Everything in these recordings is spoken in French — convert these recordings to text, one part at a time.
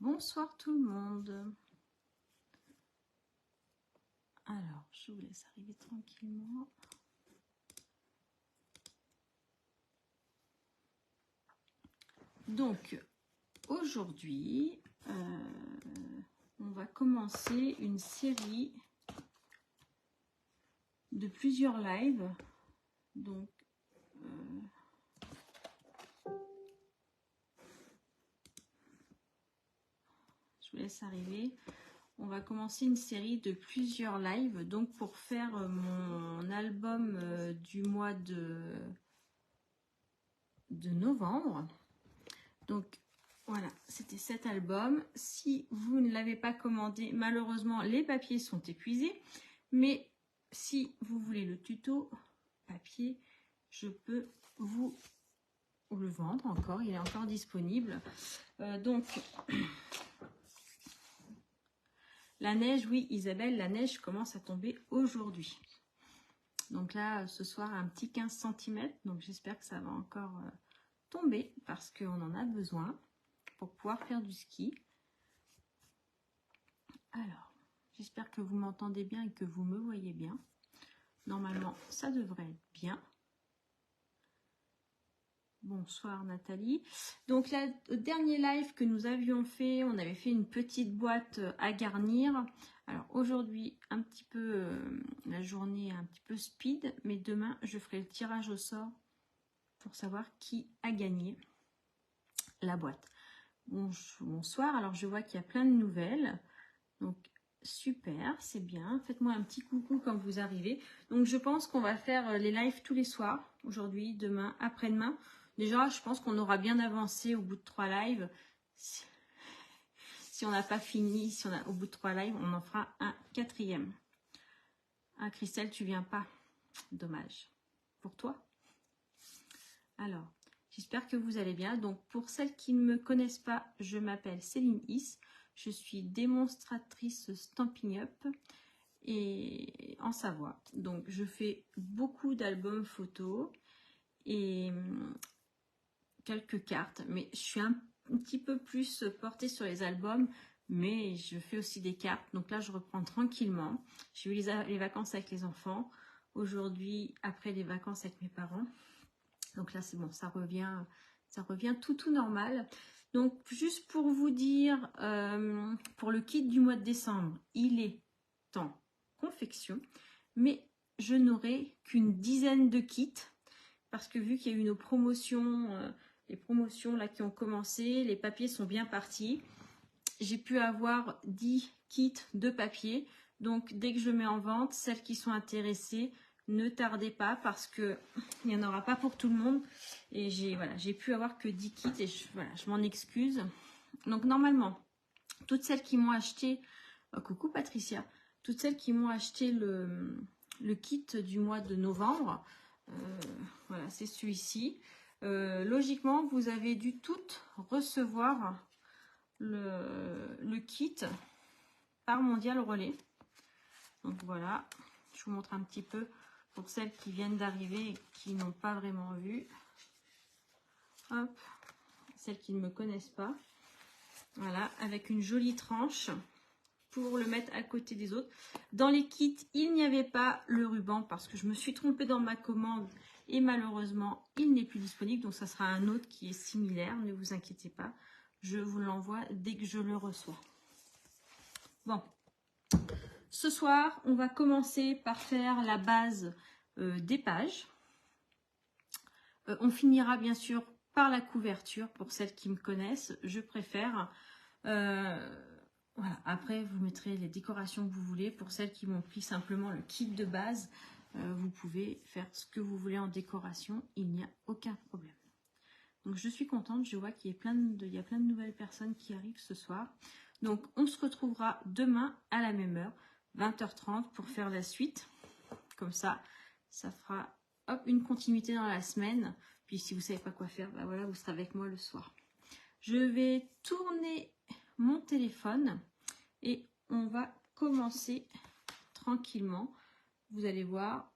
Bonsoir tout le monde. Alors, je vous laisse arriver tranquillement. Donc, aujourd'hui, on va commencer une série de plusieurs lives. Donc, je vous laisse arriver. On va commencer une série de plusieurs lives. Donc, pour faire mon album du mois de novembre. Donc, voilà, c'était cet album. Si vous ne l'avez pas commandé, malheureusement, les papiers sont épuisés. Mais si vous voulez le tuto papier, je peux vous le vendre encore. Il est encore disponible. Donc, la neige, oui, Isabelle, la neige commence à tomber aujourd'hui. Donc là, ce soir, un petit 15 cm. Donc, j'espère que ça va encore tomber parce qu'on en a besoin pour pouvoir faire du ski. Alors, j'espère que vous m'entendez bien et que vous me voyez bien. Normalement, ça devrait être bien. Bonsoir Nathalie. Donc, le dernier live que nous avions fait, on avait fait une petite boîte à garnir. Alors, aujourd'hui, un petit peu, la journée un petit peu speed, mais demain, je ferai le tirage au sort pour savoir qui a gagné la boîte. Bonsoir, alors je vois qu'il y a plein de nouvelles, donc super, c'est bien, faites-moi un petit coucou quand vous arrivez. Donc je pense qu'on va faire les lives tous les soirs, aujourd'hui, demain, après-demain. Déjà, je pense qu'on aura bien avancé au bout de 3 lives. Si on n'a pas fini, si on a au bout de 3 lives, on en fera un 4e. Ah, Christelle, tu viens pas, dommage. Pour toi. Alors, j'espère que vous allez bien. Donc, pour celles qui ne me connaissent pas, je m'appelle Céline Is. Je suis démonstratrice Stampin' Up et en Savoie. Donc, je fais beaucoup d'albums photos et quelques cartes. Mais je suis un petit peu plus portée sur les albums, mais je fais aussi des cartes. Donc là, je reprends tranquillement. J'ai eu les vacances avec les enfants. Aujourd'hui, après les vacances avec mes parents. Donc là, c'est bon, ça revient tout normal. Donc, juste pour vous dire, pour le kit du mois de décembre, il est en confection, mais je n'aurai qu'une dizaine de kits, parce que vu qu'il y a eu nos promotions, les promotions là qui ont commencé, les papiers sont bien partis. J'ai pu avoir 10 kits de papier. Donc, dès que je mets en vente, celles qui sont intéressées, ne tardez pas parce que il n'y en aura pas pour tout le monde. Et j'ai pu avoir que 10 kits et je m'en excuse. Donc normalement, toutes celles qui m'ont acheté, coucou Patricia, toutes celles qui m'ont acheté le kit du mois de novembre, voilà, c'est celui-ci. Logiquement, vous avez dû toutes recevoir le kit par Mondial Relais. Donc voilà, je vous montre un petit peu pour celles qui viennent d'arriver et qui n'ont pas vraiment vu. Hop, celles qui ne me connaissent pas. Voilà, avec une jolie tranche pour le mettre à côté des autres. Dans les kits, il n'y avait pas le ruban parce que je me suis trompée dans ma commande et malheureusement, il n'est plus disponible. Donc, ça sera un autre qui est similaire, ne vous inquiétez pas. Je vous l'envoie dès que je le reçois. Bon. Ce soir, on va commencer par faire la base des pages. On finira bien sûr par la couverture pour celles qui me connaissent. Je préfère. Voilà. Après, vous mettrez les décorations que vous voulez. Pour celles qui m'ont pris simplement le kit de base, vous pouvez faire ce que vous voulez en décoration. Il n'y a aucun problème. Donc, je suis contente. Je vois qu'il y a plein de nouvelles personnes qui arrivent ce soir. Donc, on se retrouvera demain à la même heure. 20h30 pour faire la suite. Comme ça, ça fera hop, une continuité dans la semaine. Puis si vous ne savez pas quoi faire, bah voilà, vous serez avec moi le soir. Je vais tourner mon téléphone et on va commencer tranquillement. Vous allez voir,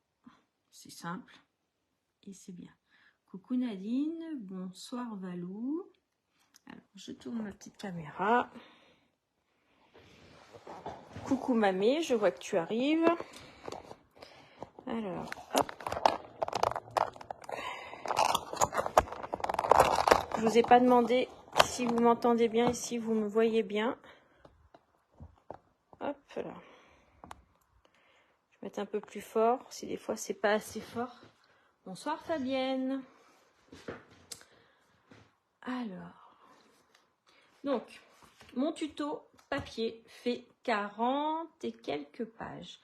c'est simple et c'est bien. Coucou Nadine, bonsoir Valou. Alors, je tourne ma petite caméra. Coucou Mamé, je vois que tu arrives. Alors, hop. Je vous ai pas demandé si vous m'entendez bien et si vous me voyez bien. Hop là. Je vais mettre un peu plus fort, si des fois c'est pas assez fort. Bonsoir Fabienne. Alors, donc, mon tuto papier fait 40 et quelques pages.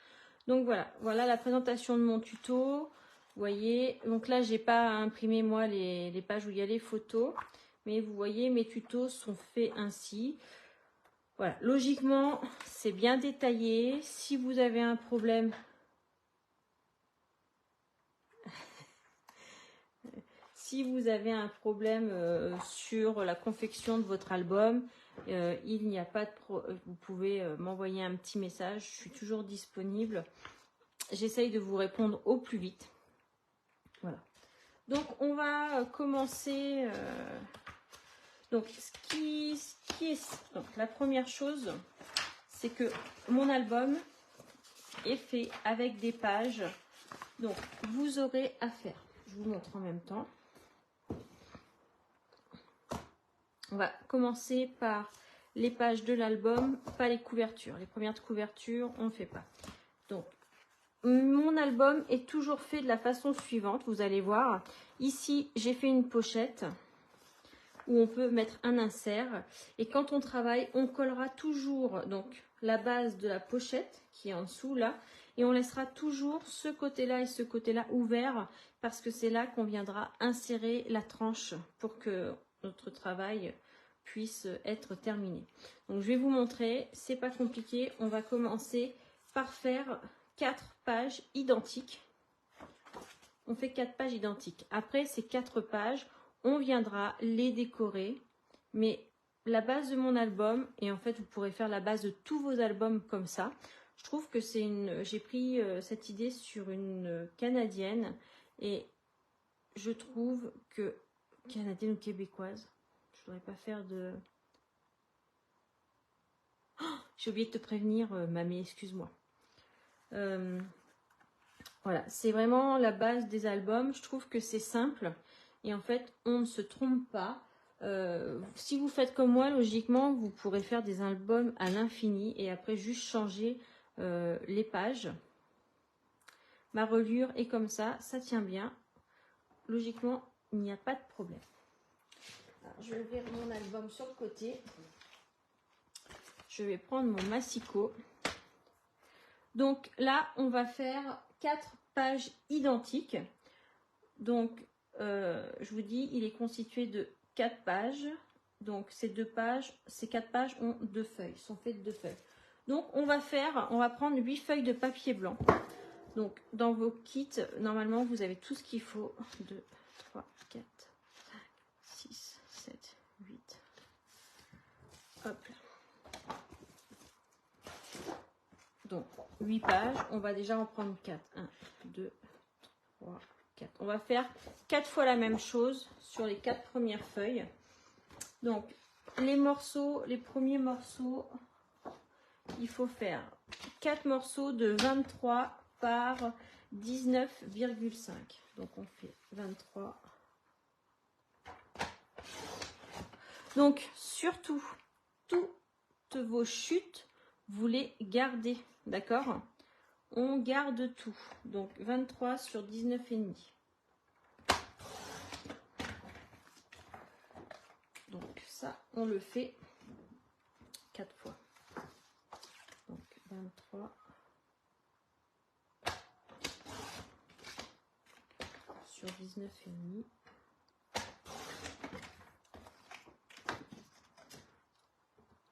Donc voilà la présentation de mon tuto. Vous voyez, donc là, j'ai pas imprimé moi les pages où il y a les photos. Mais vous voyez, mes tutos sont faits ainsi. Voilà, logiquement, c'est bien détaillé. Si vous avez un problème... Si vous avez un problème sur la confection de votre album, il n'y a pas de vous pouvez m'envoyer un petit message. Je suis toujours disponible. J'essaye de vous répondre au plus vite. Voilà. Donc, on va commencer. Donc, donc, la première chose, c'est que mon album est fait avec des pages. Donc, vous aurez à faire. Je vous montre en même temps. On va commencer par les pages de l'album, pas les couvertures. Les premières couvertures, on ne fait pas. Donc, mon album est toujours fait de la façon suivante. Vous allez voir. Ici, j'ai fait une pochette où on peut mettre un insert. Et quand on travaille, on collera toujours donc la base de la pochette qui est en dessous là. Et on laissera toujours ce côté-là et ce côté-là ouvert parce que c'est là qu'on viendra insérer la tranche pour que notre travail puisse être terminé. Donc je vais vous montrer, c'est pas compliqué. On va commencer par faire 4 pages identiques. On fait 4 pages identiques. Après ces 4 pages, on viendra les décorer. Mais la base de mon album, et en fait vous pourrez faire la base de tous vos albums comme ça. Je trouve que c'est une... J'ai pris cette idée sur une Canadienne et je trouve que... Canadienne ou québécoise, je ne devrais pas faire de... Oh, j'ai oublié de te prévenir, Mamie, excuse-moi. Voilà, c'est vraiment la base des albums. Je trouve que c'est simple et en fait, on ne se trompe pas. Si vous faites comme moi, logiquement, vous pourrez faire des albums à l'infini et après juste changer les pages. Ma reliure est comme ça tient bien. Logiquement, il n'y a pas de problème. Alors, je vais ouvrir mon album sur le côté. Je vais prendre mon massicot. Donc là, on va faire 4 pages identiques. Donc, je vous dis, il est constitué de 4 pages. Donc, ces 4 pages ont 2 feuilles, sont faites de 2 feuilles. Donc, on va prendre 8 feuilles de papier blanc. Donc, dans vos kits, normalement, vous avez tout ce qu'il faut. 2, 3, 4, 5, 6, 7, 8. Hop là. Donc, 8 pages. On va déjà en prendre 4. 1, 2, 3, 4. On va faire 4 fois la même chose sur les 4 premières feuilles. Donc, les premiers morceaux, il faut faire 4 morceaux de 23 par 19,5. Donc, on fait 23. Donc, surtout, toutes vos chutes, vous les gardez, d'accord? On garde tout. Donc, 23 sur 19,5. Donc, ça, on le fait 4 fois. Donc, 23 sur 19,5.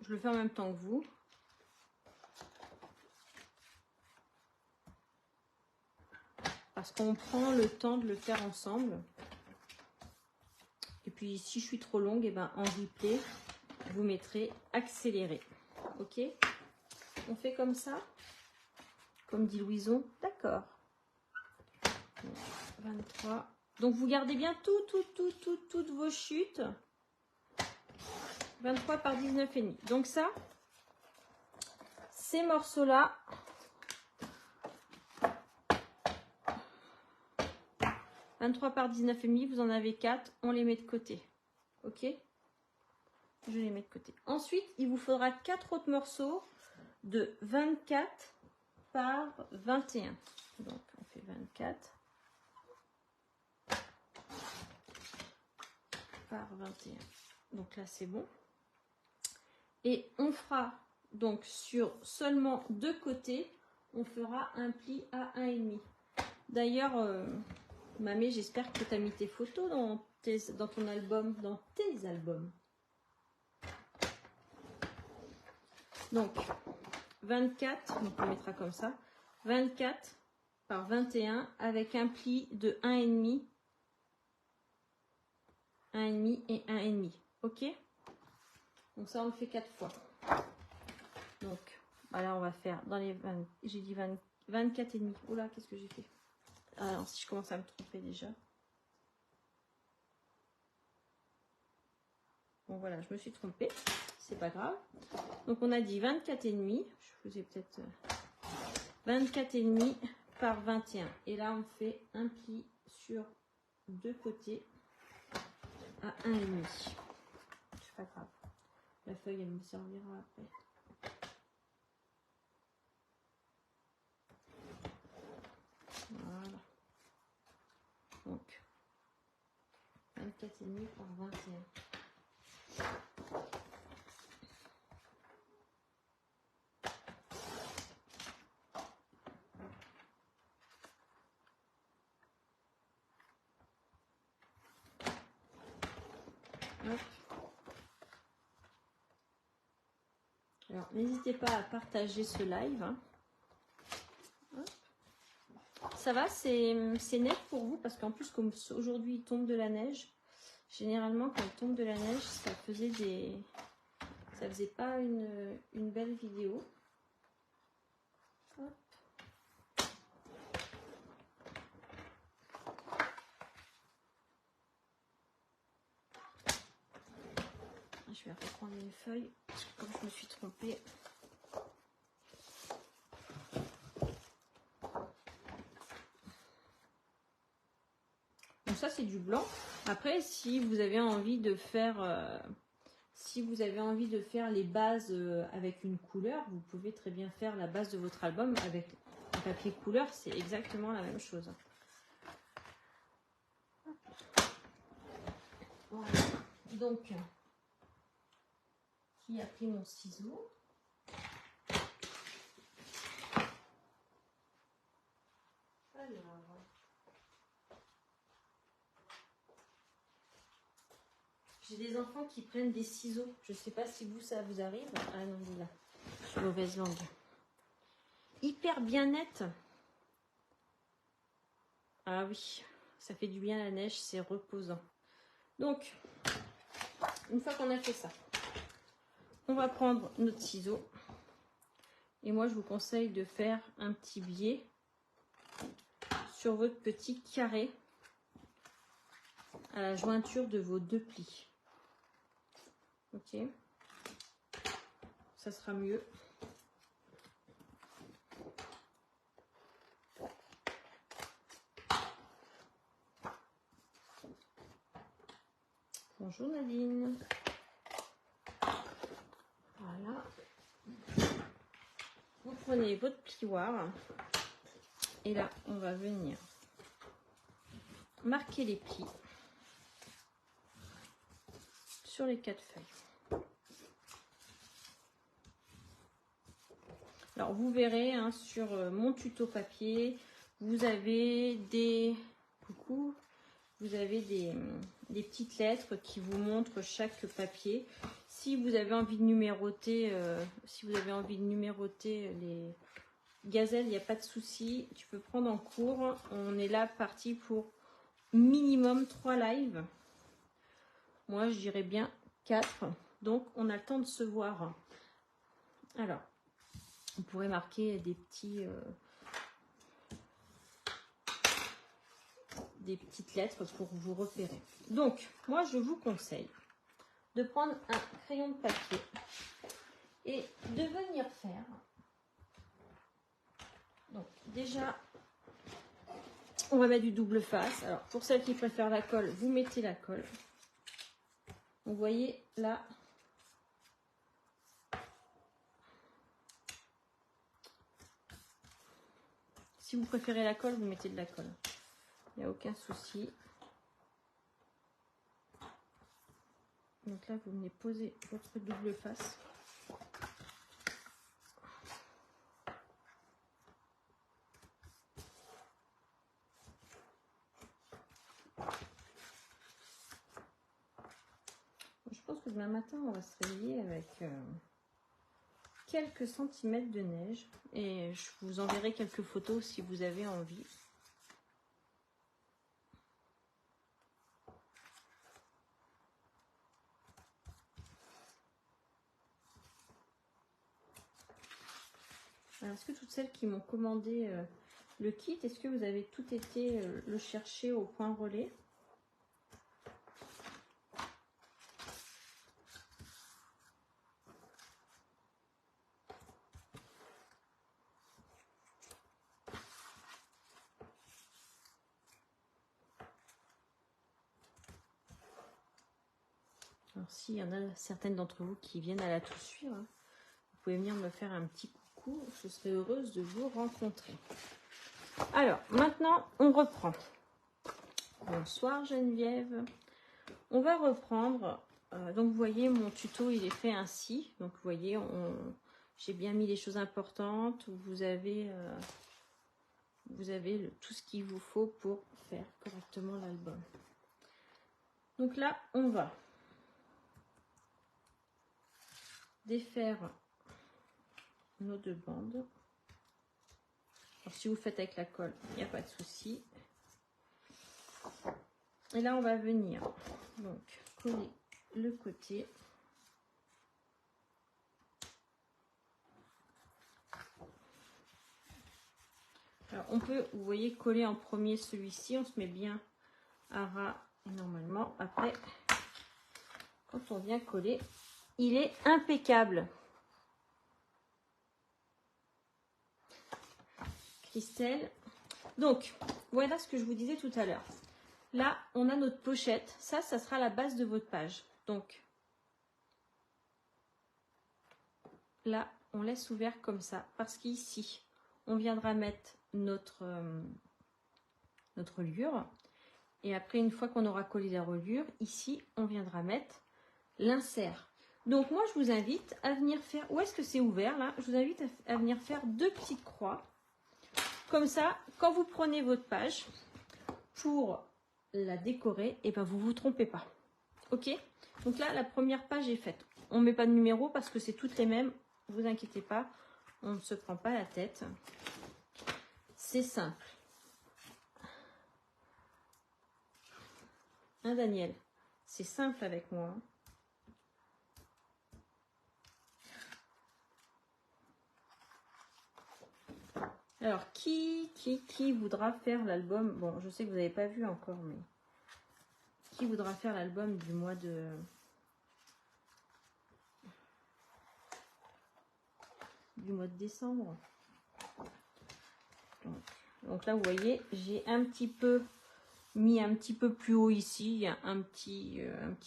Je le fais en même temps que vous. Parce qu'on prend le temps de le faire ensemble. Et puis, si je suis trop longue, et ben, en replay, vous mettrez accéléré. Ok? On fait comme ça? Comme dit Louison. D'accord. 23. Donc, vous gardez bien toutes vos chutes. 23 par 19,5. Donc ça, ces morceaux-là, « 23 par 19,5, vous en avez 4, on les met de côté. Ok? Je les mets de côté. Ensuite, il vous faudra 4 autres morceaux de 24 par 21. Donc, on fait 24 par 21. Donc là, c'est bon. Et on fera donc sur seulement 2 côtés, on fera un pli à 1,5. D'ailleurs, Mamé, j'espère que tu as mis tes photos dans ton album, dans tes albums. Donc, 24, donc on mettra comme ça, 24 par 21 avec un pli de 1,5, 1,5 et 1,5. Ok? Donc ça, on le fait 4 fois. Donc, voilà, on va faire dans les 20, j'ai dit 20, 24,5. Oula, qu'est-ce que j'ai fait? Alors, si je commence à me tromper déjà. Bon, voilà, je me suis trompée. C'est pas grave. Donc, on a dit 24,5. Je faisais peut-être 24,5 par 21. Et là, on fait un pli sur 2 côtés à 1,5. C'est pas grave. La feuille, elle me servira après. Voilà. Donc, 24,5 par 21. Hop. Alors, n'hésitez pas à partager ce live. Hein. Ça va, c'est net pour vous parce qu'en plus, comme aujourd'hui il tombe de la neige, généralement quand il tombe de la neige, ça faisait pas une belle vidéo. Hop. Je vais reprendre une feuille parce que comme je me suis trompée. Donc ça c'est du blanc. Après, si vous avez envie de faire les bases avec une couleur, vous pouvez très bien faire la base de votre album avec un papier couleur, c'est exactement la même chose. Voilà. Donc, qui a pris mon ciseau? Alors, j'ai des enfants qui prennent des ciseaux. Je ne sais pas si vous, ça vous arrive. Ah non, il est là. Je suis mauvaise langue. Hyper bien net. Ah oui, ça fait du bien la neige, c'est reposant. Donc, une fois qu'on a fait ça, on va prendre notre ciseau. Et moi, je vous conseille de faire un petit biais sur votre petit carré à la jointure de vos 2 plis. Ok, ça sera mieux. Bonjour Nadine. Voilà. Vous prenez votre plioir et là, on va venir marquer les plis sur les 4 feuilles. Alors, vous verrez hein, sur mon tuto papier, vous avez des petites lettres qui vous montrent chaque papier. Si vous avez envie de numéroter, les gazelles, il n'y a pas de souci. Tu peux prendre en cours. On est là parti pour minimum 3 lives. Moi, je dirais bien 4. Donc, on a le temps de se voir. Alors, vous pourrez marquer des petites lettres pour vous repérer. Donc, moi, je vous conseille de prendre un crayon de papier et de venir faire Donc déjà, on va mettre du double face. Alors pour celles qui préfèrent la colle, vous mettez la colle. Vous voyez là. Si vous préférez la colle, vous mettez de la colle. Il n'y a aucun souci. Donc là, vous venez poser votre double face. Je pense que demain matin, on va se réveiller avec quelques centimètres de neige. Et je vous enverrai quelques photos si vous avez envie. Est-ce que toutes celles qui m'ont commandé le kit, est-ce que vous avez tout été le chercher au point relais? Alors s'il y en a certaines d'entre vous qui viennent à la tout suivre, hein, vous pouvez venir me faire un petit coucou, je serai heureuse de vous rencontrer. Alors, maintenant, on reprend. Bonsoir Geneviève. On va reprendre. Donc, vous voyez, mon tuto, il est fait ainsi. Donc, vous voyez, j'ai bien mis les choses importantes. Vous avez tout ce qu'il vous faut pour faire correctement l'album. Donc là, on va défaire nos deux bandes. Alors, si vous faites avec la colle, il n'y a pas de souci. Et là, on va venir donc coller le côté. Alors, on peut, vous voyez, coller en premier celui-ci. On se met bien à ras. Et normalement, après, quand on vient coller, il est impeccable. Christelle. Donc, voilà ce que je vous disais tout à l'heure. Là, on a notre pochette. Ça sera la base de votre page. Donc, là, on laisse ouvert comme ça. Parce qu'ici, on viendra mettre notre reliure. Et après, une fois qu'on aura collé la reliure, ici, on viendra mettre l'insert. Donc, moi, je vous invite à venir faire... Où est-ce que c'est ouvert, là? Je vous invite à venir faire 2 petites croix. Comme ça, quand vous prenez votre page pour la décorer, et ben vous vous trompez pas. Ok? Donc là, la première page est faite. On ne met pas de numéro parce que c'est toutes les mêmes. Vous inquiétez pas, on ne se prend pas la tête. C'est simple. Hein, Daniel? C'est simple avec moi. Alors, qui voudra faire l'album? Bon, je sais que vous n'avez pas vu encore, mais qui voudra faire l'album du mois de décembre? Donc là, vous voyez, j'ai un petit peu mis un petit peu plus haut ici. Il y a un petit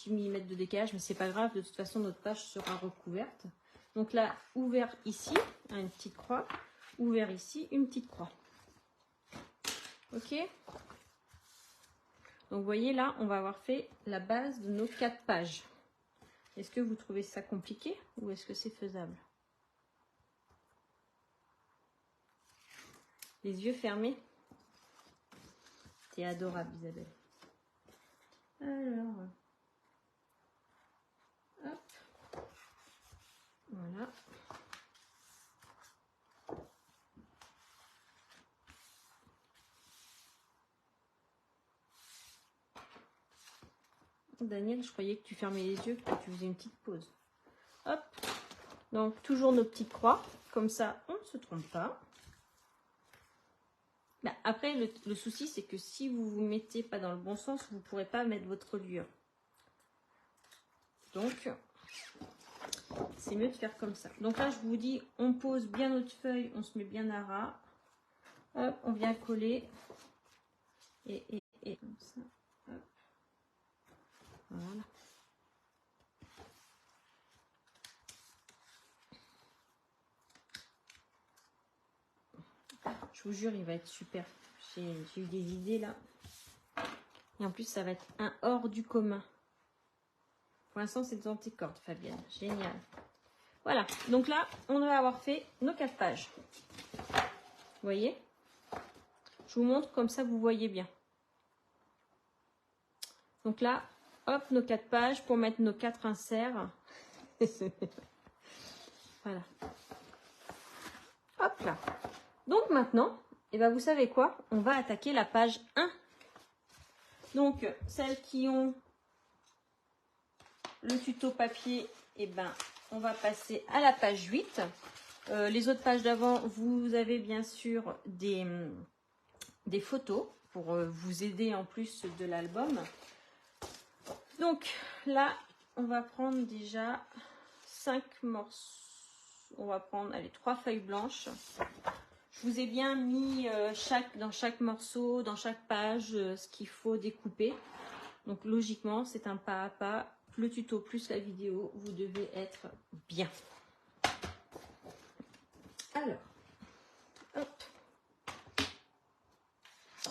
millimètre de décalage, mais c'est pas grave. De toute façon, notre page sera recouverte. Donc là, ouvert ici, une petite croix. Ouvert ici, une petite croix. Ok? Donc, vous voyez, là, on va avoir fait la base de nos 4 pages. Est-ce que vous trouvez ça compliqué ou est-ce que c'est faisable? Les yeux fermés. C'est adorable, Isabelle. Alors, hop. Voilà. Daniel, je croyais que tu fermais les yeux, que tu faisais une petite pause. Hop. Donc, toujours nos petites croix. Comme ça, on ne se trompe pas. Bah, après, le souci, c'est que si vous ne vous mettez pas dans le bon sens, vous ne pourrez pas mettre votre reliure. Donc, c'est mieux de faire comme ça. Donc là, je vous dis, on pose bien notre feuille, on se met bien à ras. Hop, on vient coller. Et comme ça. Hop. Voilà. Je vous jure, il va être super. J'ai eu des idées là. Et en plus, ça va être un hors du commun. Pour l'instant, c'est des anticordes, Fabienne. Génial. Voilà. Donc là, on va avoir fait nos 4 pages. Vous voyez? Je vous montre comme ça, vous voyez bien. Donc là, hop, nos 4 pages pour mettre nos 4 inserts. Voilà. Hop là. Donc maintenant, eh ben, vous savez quoi? On va attaquer la page 1. Donc, celles qui ont le tuto papier, eh ben, on va passer à la page 8. Les autres pages d'avant, vous avez bien sûr des photos pour vous aider en plus de l'album. Donc là, on va prendre déjà 5 morceaux. On va prendre, allez, 3 feuilles blanches. Je vous ai bien mis dans chaque morceau, dans chaque page, ce qu'il faut découper. Donc logiquement, c'est un pas à pas. Le tuto plus la vidéo, vous devez être bien. Alors, hop.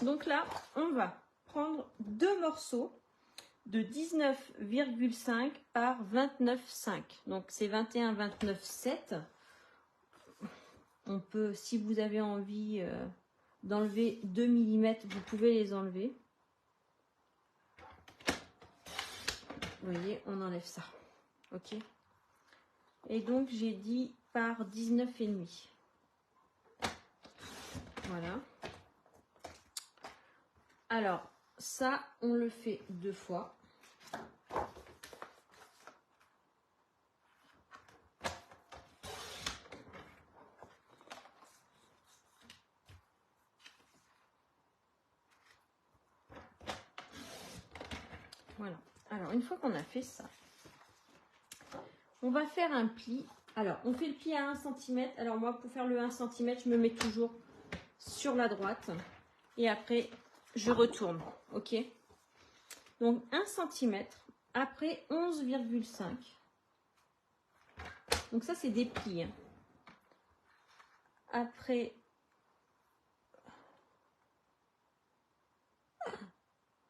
Donc là, on va prendre 2 morceaux de 19,5 par 29,5. Donc c'est 21, 29, 7. On peut, si vous avez envie d'enlever 2 mm, vous pouvez les enlever. Vous voyez, on enlève ça. Ok. Et donc j'ai dit par 19,5. Voilà. Alors, ça, on le fait 2 fois. Voilà. Alors, une fois qu'on a fait ça, on va faire un pli. Alors, on fait le pli à 1 cm. Alors, moi, pour faire le 1 cm, je me mets toujours sur la droite. Et après, je retourne. OK? Donc, 1 cm après 11,5. Donc, ça, c'est des plis. Hein. Après...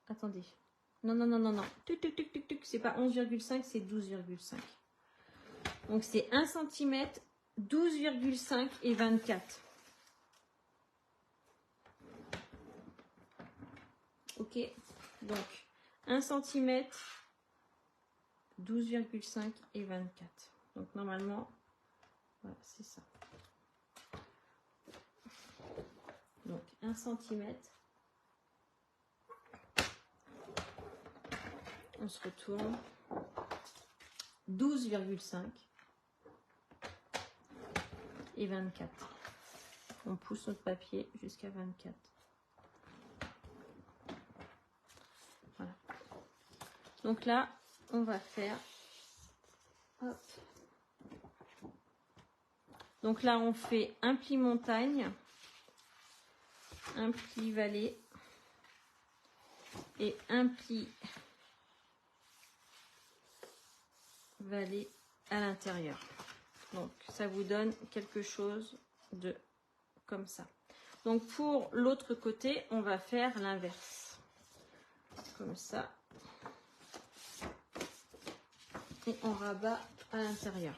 Attendez. Non, non, non, non, non. Tuc, tuc, tuc, tuc, tuc. C'est pas 11,5, c'est 12,5. Donc, c'est 1 cm, 12,5 et 24. Ok. Donc, 1 cm, 12,5 et 24. Donc, normalement, voilà, c'est ça. Donc, 1 cm. On se retourne. 12,5 et 24. On pousse notre papier jusqu'à 24. Voilà. Donc là, on va faire... Hop. Donc là, on fait un pli montagne, un pli vallée et un pli vallée à l'intérieur. Donc, ça vous donne quelque chose de comme ça. Donc, pour l'autre côté, on va faire l'inverse. Comme ça. Et on rabat à l'intérieur.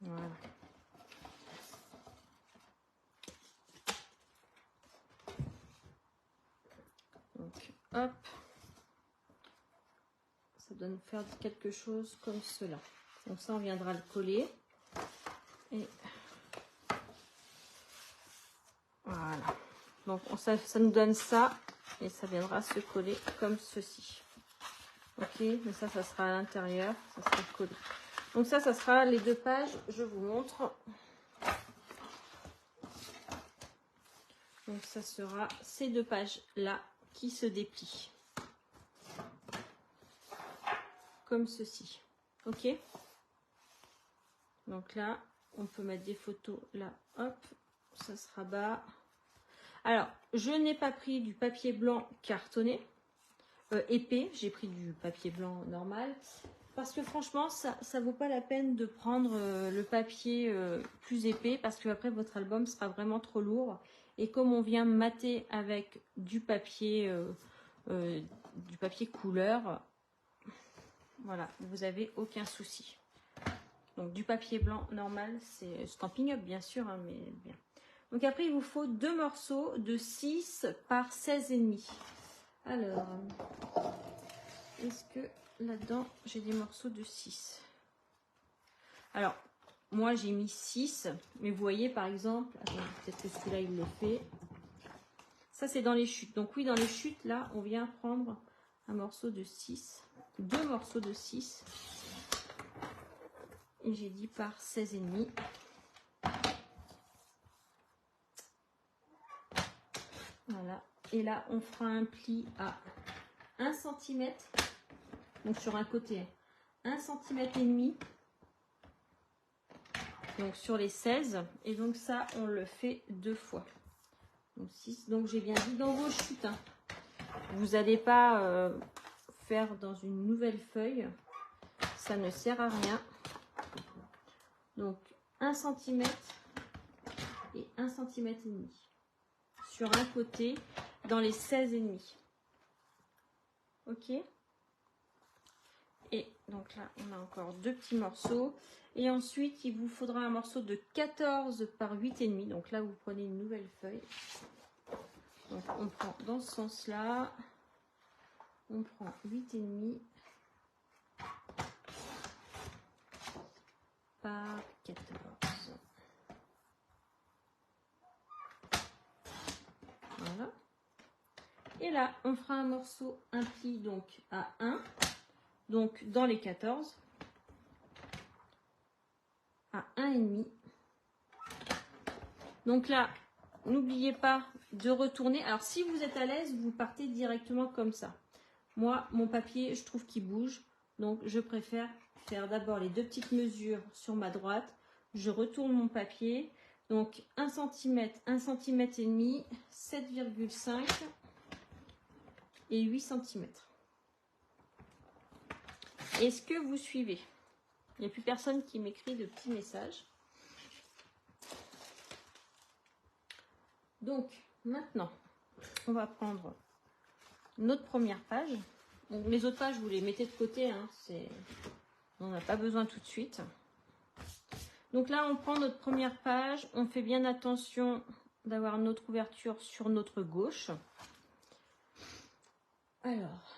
Voilà. Donc, hop. Ça doit nous faire quelque chose comme cela. Donc ça, on viendra le coller. Et voilà. Donc ça nous donne ça. Et ça viendra se coller comme ceci. Ok, mais ça sera à l'intérieur. Ça sera collé. Donc ça sera les 2 pages. Je vous montre. Donc ça sera ces 2 pages-là qui se déplient. Comme ceci. Ok. Donc là, on peut mettre des photos là, hop, ça se rabat. Alors, je n'ai pas pris du papier blanc cartonné, épais, j'ai pris du papier blanc normal. Parce que franchement, ça vaut pas la peine de prendre le papier plus épais parce que après votre album sera vraiment trop lourd. Et comme on vient mater avec du papier couleur, voilà, vous avez aucun souci. Donc du papier blanc normal, c'est Stampin' Up bien sûr, hein, mais bien. Donc après, il vous faut 2 morceaux de 6 par 16,5. Alors, est-ce que là-dedans, j'ai des morceaux de 6? Alors, moi, j'ai mis 6, mais vous voyez, par exemple, attendez, peut-être que celui-là, il le fait. Ça, c'est dans les chutes. Donc oui, dans les chutes, là, on vient prendre un morceau de 6, 2 morceaux de 6. Et j'ai dit par 16,5. Voilà. Et là, on fera un pli à 1 cm. Donc sur un côté, 1,5 cm. Donc sur les 16. Et donc ça, on le fait 2 fois. Donc 6. Donc j'ai bien dit dans vos chutes. Hein. Vous n'allez pas faire dans une nouvelle feuille. Ça ne sert à rien. Donc 1 cm et 1,5 cm. Sur un côté, dans les 16,5. Ok. Et donc là, on a encore 2 petits morceaux. Et ensuite, il vous faudra un morceau de 14 par 8,5. Donc là, vous prenez une nouvelle feuille. Donc on prend dans ce sens-là. On prend 8,5 par 14. Voilà. Et là, on fera un morceau, un pli donc à 1. Donc dans les 14. À 1,5. Donc là, n'oubliez pas de retourner. Alors si vous êtes à l'aise, vous partez directement comme ça. Moi, mon papier, je trouve qu'il bouge. Donc je préfère faire d'abord les 2 petites mesures sur ma droite. Je retourne mon papier. Donc 1 cm, 1 cm et demi, 7,5 et 8 cm. Est-ce que vous suivez? Il n'y a plus personne qui m'écrit de petits messages. Donc, maintenant, on va prendre notre première page. Donc, les autres pages, vous les mettez de côté. Hein, on n'a pas besoin tout de suite. Donc là, on prend notre première page. On fait bien attention d'avoir notre ouverture sur notre gauche. Alors,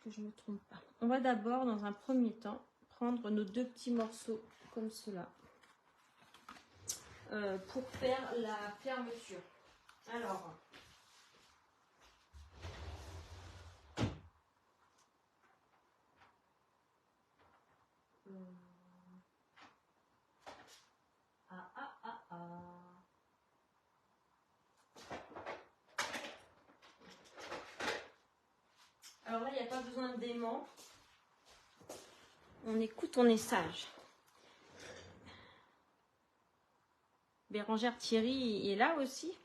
que je ne me trompe pas. On va d'abord, dans un premier temps, prendre nos 2 petits morceaux comme cela pour faire la fermeture. Alors, alors là, il n'y a pas besoin d'aimant. On écoute, on est sage. Bérangère Thierry est là aussi.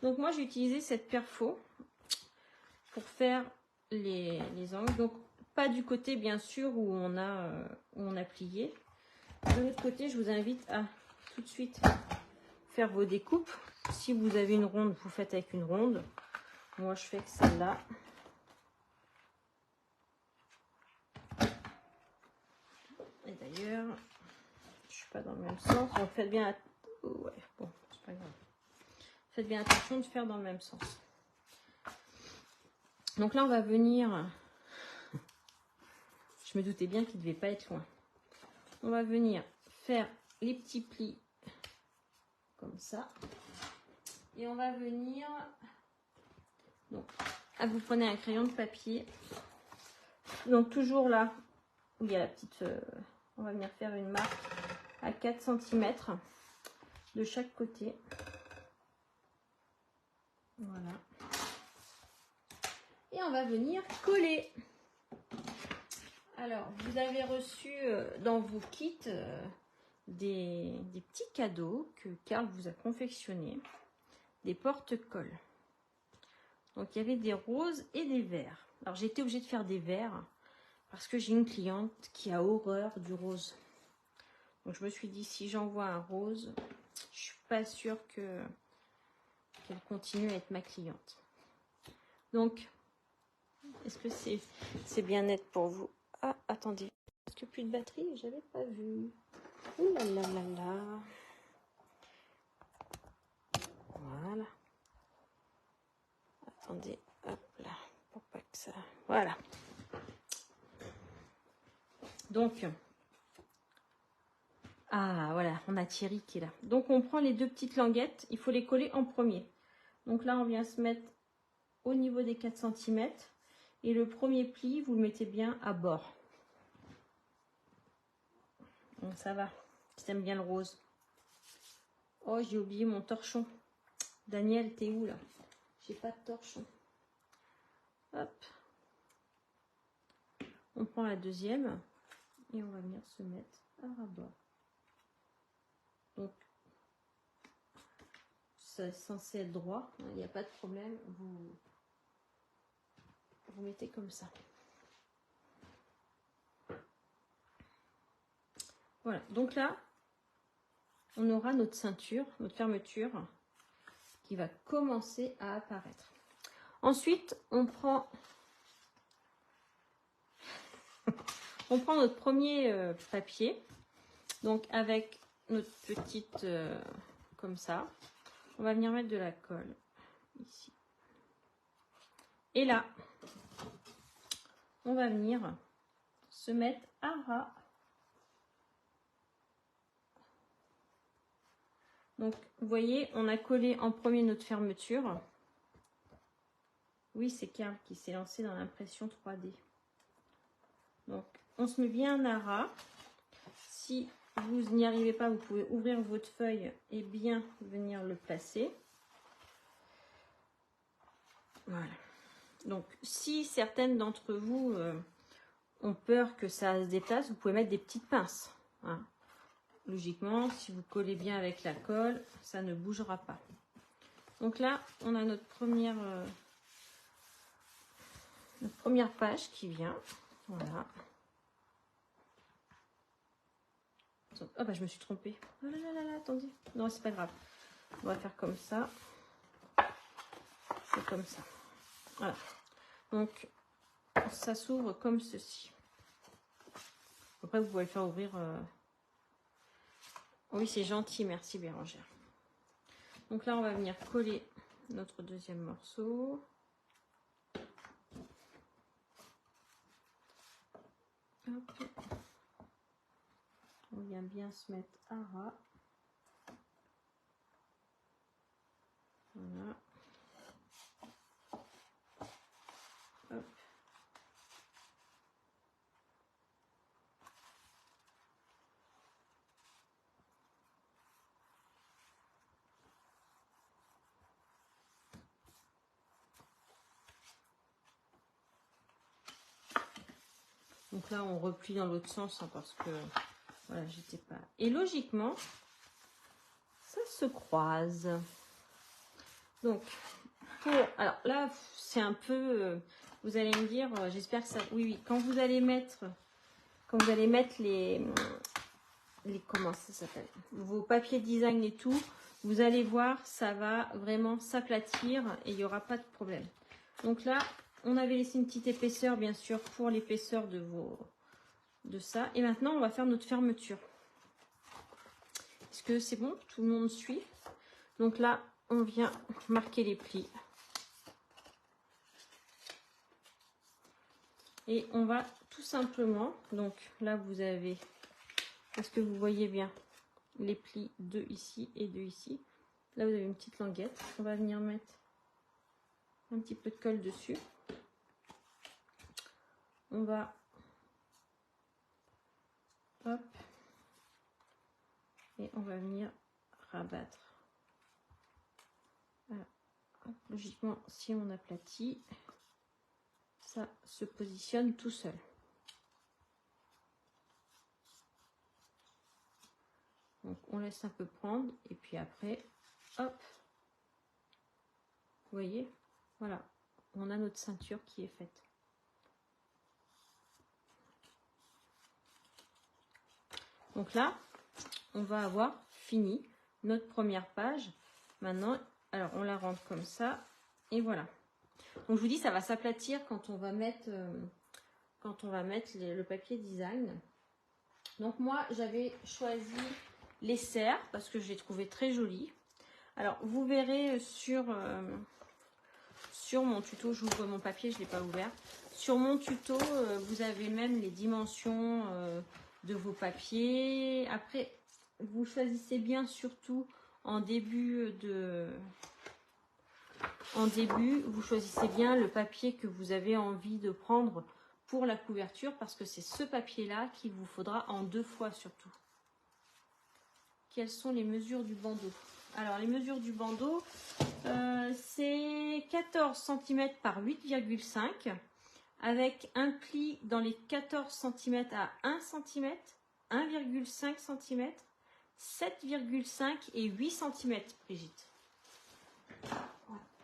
Donc moi, j'ai utilisé cette perfo pour faire les angles. Donc pas du côté, bien sûr, où on a plié. De l'autre côté, je vous invite à tout de suite faire vos découpes. Si vous avez une ronde, vous faites avec une ronde. Moi, je fais que celle-là. Et d'ailleurs, je suis pas dans le même sens. Donc faites bien. Ouais, bon, c'est pas grave. Faites bien attention de faire dans le même sens. Donc là, on va venir. Je me doutais bien qu'il ne devait pas être loin. On va venir faire les petits plis comme ça. Et on va venir. Donc, vous prenez un crayon de papier. Donc toujours là où il y a la petite. On va venir faire une marque à 4 cm de chaque côté. Voilà. Et on va venir coller. Alors, vous avez reçu dans vos kits des petits cadeaux que Karl vous a confectionnés, des porte-cols. Donc, il y avait des roses et des verts. Alors, j'ai été obligée de faire des verts parce que j'ai une cliente qui a horreur du rose. Donc, je me suis dit, si j'envoie un rose, je suis pas sûre qu'elle continue à être ma cliente. Donc, est-ce que c'est bien net pour vous? Ah, attendez. Est-ce que plus de batterie? J'avais pas vu. Ouh là là là là. Voilà. Attendez. Hop là. Pour pas que ça... Voilà. Donc... Ah, voilà. On a Thierry qui est là. Donc, on prend les deux petites languettes. Il faut les coller en premier. Donc là, on vient se mettre au niveau des 4 cm. Et le premier pli, vous le mettez bien à bord. Donc, ça va. Si t'aimes bien le rose. Oh, j'ai oublié mon torchon. Daniel, t'es où là? J'ai pas de torchon. Hop. On prend la deuxième. Et on va venir se mettre à ras-bord. Donc, c'est censé être droit. Il n'y a pas de problème. Vous mettez comme ça. Voilà. Donc là, on aura notre ceinture, notre fermeture qui va commencer à apparaître. Ensuite, on prend notre premier papier. Donc, avec notre petite... comme ça. On va venir mettre de la colle ici. Et là, on va venir se mettre à ras. Donc, vous voyez, on a collé en premier notre fermeture. Oui, c'est Karl qui s'est lancé dans l'impression 3D. Donc, on se met bien à ras. Si vous n'y arrivez pas, vous pouvez ouvrir votre feuille et bien venir le placer. Voilà. Donc, si certaines d'entre vous ont peur que ça se déplace, vous pouvez mettre des petites pinces. Hein. Logiquement, si vous collez bien avec la colle, ça ne bougera pas. Donc là, on a notre première page qui vient. Voilà. Oh bah je me suis trompée. Oh là là là là, attendez. Non, c'est pas grave. On va faire comme ça. C'est comme ça. Voilà. Donc, ça s'ouvre comme ceci. Après, vous pouvez le faire ouvrir. Oui, c'est gentil. Merci, Bérangère. Donc là, on va venir coller notre deuxième morceau. Hop. On vient bien se mettre à ras. Voilà. Hop. Donc là, on replie dans l'autre sens hein, parce que voilà, j'étais pas. Et logiquement, ça se croise. Donc, alors là, c'est un peu. Vous allez me dire, j'espère que ça. Oui, oui. Quand vous allez mettre les comment ça s'appelle, vos papiers design et tout, vous allez voir, ça va vraiment s'aplatir et il n'y aura pas de problème. Donc là, on avait laissé une petite épaisseur, bien sûr, pour l'épaisseur de ça. Et maintenant, on va faire notre fermeture. Est-ce que c'est bon? Tout le monde suit? Donc là, on vient marquer les plis. Et on va tout simplement, donc là, vous avez, est-ce que vous voyez bien les plis 2 ici et 2 ici? Là, vous avez une petite languette. On va venir mettre un petit peu de colle dessus. On va, hop, et on va venir rabattre. Voilà. Logiquement, si on aplatit, ça se positionne tout seul. Donc on laisse un peu prendre et puis après, hop, vous voyez, voilà, on a notre ceinture qui est faite. Donc là, on va avoir fini notre première page. Maintenant, alors on la rentre comme ça et voilà. Donc je vous dis, ça va s'aplatir quand on va mettre, le papier design. Donc moi, j'avais choisi les serres parce que je les trouvais très jolies. Alors vous verrez sur mon tuto, j'ouvre mon papier, je ne l'ai pas ouvert. Sur mon tuto, vous avez même les dimensions de vos papiers. Après, vous choisissez bien surtout en début, vous choisissez bien le papier que vous avez envie de prendre pour la couverture parce que c'est ce papier-là qu'il vous faudra en 2 fois surtout. Quelles sont les mesures du bandeau? Alors, les mesures du bandeau, c'est 14 cm par 8,5 avec un pli dans les 14 cm à 1 cm, 1,5 cm, 7,5 et 8 cm, Brigitte.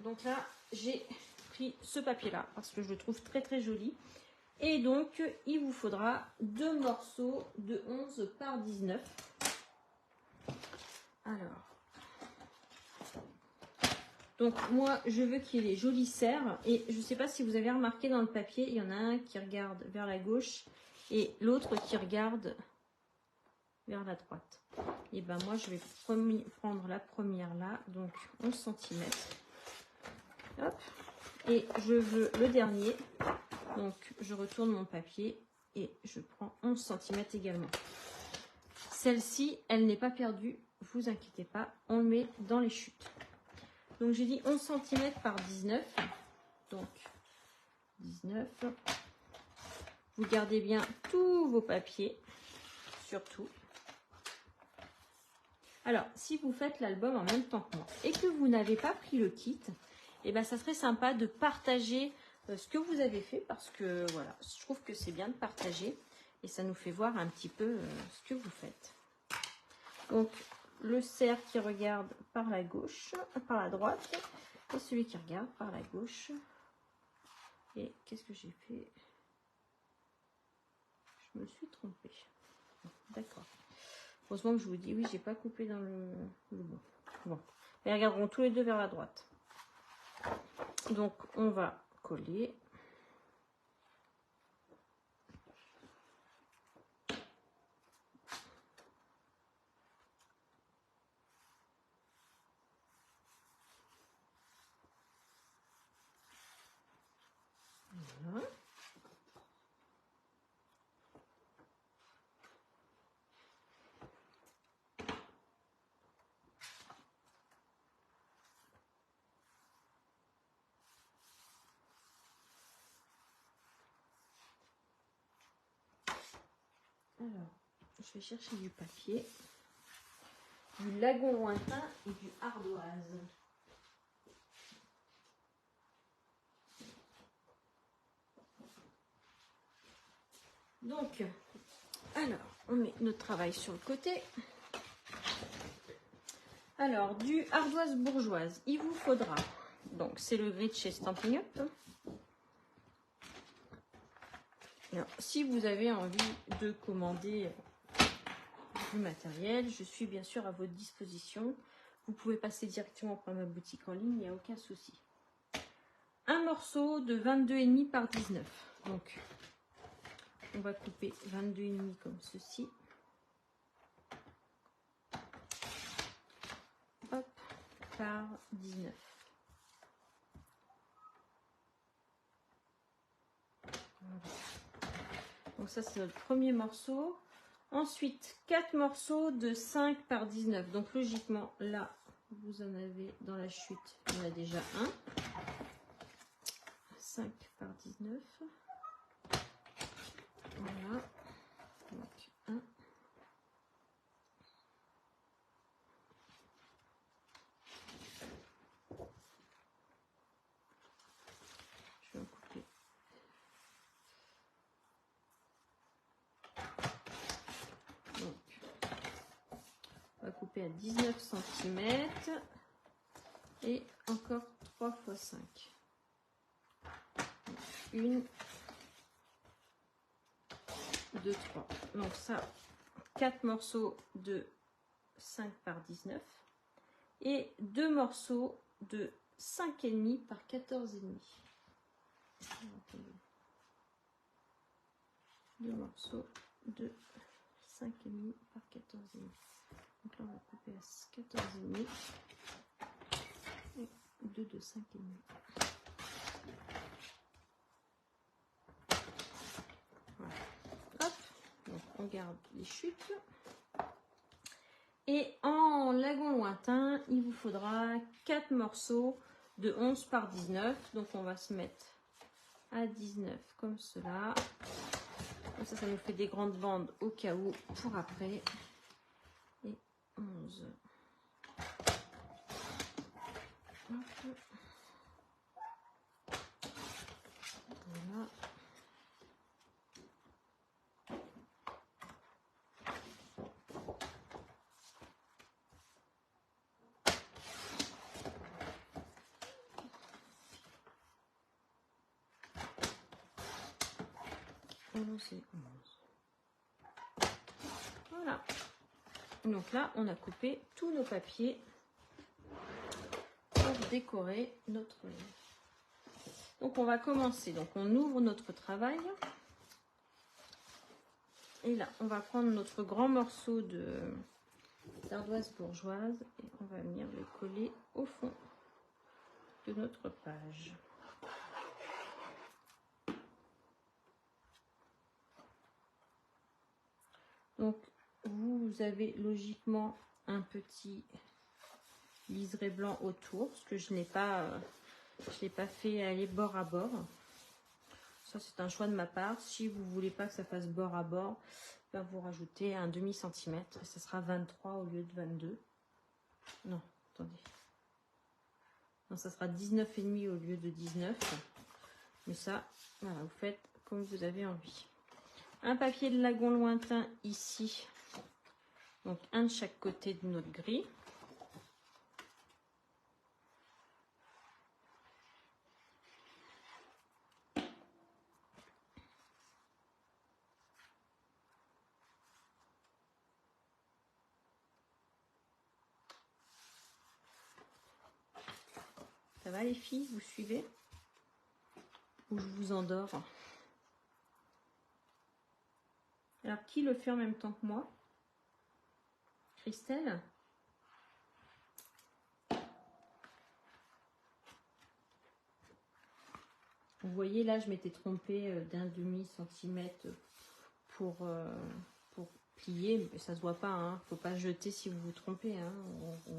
Donc là, j'ai pris ce papier-là parce que je le trouve très très joli. Et donc, il vous faudra 2 morceaux de 11 par 19. Alors, donc moi, je veux qu'il y ait les jolies serres. Et je ne sais pas si vous avez remarqué dans le papier, il y en a un qui regarde vers la gauche et l'autre qui regarde vers la droite. Et ben moi, je vais prendre la première là, donc 11 cm. Hop. Et je veux le dernier. Donc, je retourne mon papier et je prends 11 cm également. Celle-ci, elle n'est pas perdue. Vous inquiétez pas, on le met dans les chutes. Donc, j'ai dit 11 cm par 19. Donc, 19. Vous gardez bien tous vos papiers, surtout. Alors, si vous faites l'album en même temps que moi et que vous n'avez pas pris le kit, eh ben, ça serait sympa de partager ce que vous avez fait parce que voilà, je trouve que c'est bien de partager et ça nous fait voir un petit peu ce que vous faites. Donc, le cerf qui regarde par la gauche, par la droite et celui qui regarde par la gauche. Et qu'est-ce que j'ai fait? Je me suis trompée. D'accord. Heureusement que je vous dis, oui, j'ai pas coupé dans le bon. Bon, et regarderont tous les deux vers la droite. Donc, on va coller. Voilà. Alors, je vais chercher du papier, du lagon lointain et du ardoise. Donc, alors, on met notre travail sur le côté. Alors, du ardoise bourgeoise, il vous faudra, donc c'est le gris de chez Stampin' Up. Alors, si vous avez envie de commander du matériel, je suis bien sûr à votre disposition. Vous pouvez passer directement par ma boutique en ligne, il n'y a aucun souci. Un morceau de 22,5 par 19. Donc, on va couper 22,5 comme ceci. Hop, par 19. Voilà. Donc ça, c'est notre premier morceau. Ensuite, 4 morceaux de 5 par 19. Donc logiquement, là, vous en avez dans la chute, il y en a déjà un. 5 par 19. Voilà. Donc, 1. Je vais en couper. Donc, couper à 19 cm. Et encore 3 x 5. 1, 2, 3. Donc ça, 4 morceaux de 5 par 19. Et 2 morceaux de 5,5 par 14,5. 2 morceaux de 5,5 par 14,5. Donc là, on va couper à 14,5. Et 2 de 5,5. Voilà. Hop. Donc on garde les chutes. Et en lagon lointain, il vous faudra 4 morceaux de 11 par 19. Donc on va se mettre à 19 comme cela. Comme ça nous fait des grandes bandes au cas où pour après. Et 11. Hop. Voilà. Et 11. Voilà. Donc là, on a coupé tous nos papiers pour décorer notre livre. Donc on va commencer. Donc on ouvre notre travail. Et là, on va prendre notre grand morceau d'ardoise bourgeoise et on va venir le coller au fond de notre page. Donc vous avez logiquement un petit liseré blanc autour, parce que je n'ai pas fait aller bord à bord. Ça c'est un choix de ma part. Si vous voulez pas que ça fasse bord à bord, ben vous rajoutez un demi centimètre et ça sera 23 au lieu de 22. Non, attendez. Non, ça sera 19,5 au lieu de 19. Mais ça, voilà, vous faites comme vous avez envie. Un papier de lagon lointain ici. Donc un de chaque côté de notre grille. Ça va les filles, vous suivez? Ou je vous endors? Alors qui le fait en même temps que moi? Christelle? Vous voyez là, je m'étais trompée d'un demi centimètre pour plier, mais ça se voit pas, hein. Faut pas jeter si vous vous trompez, hein. On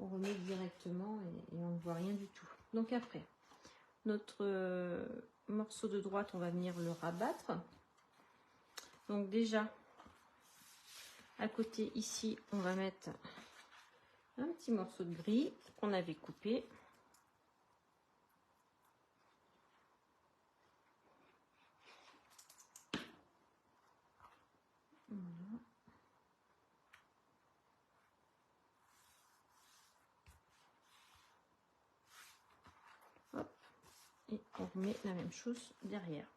remet directement et on ne voit rien du tout. Donc après, notre morceau de droite, on va venir le rabattre. Donc déjà, à côté ici, on va mettre un petit morceau de gris qu'on avait coupé. Voilà. Hop. Et on remet la même chose derrière.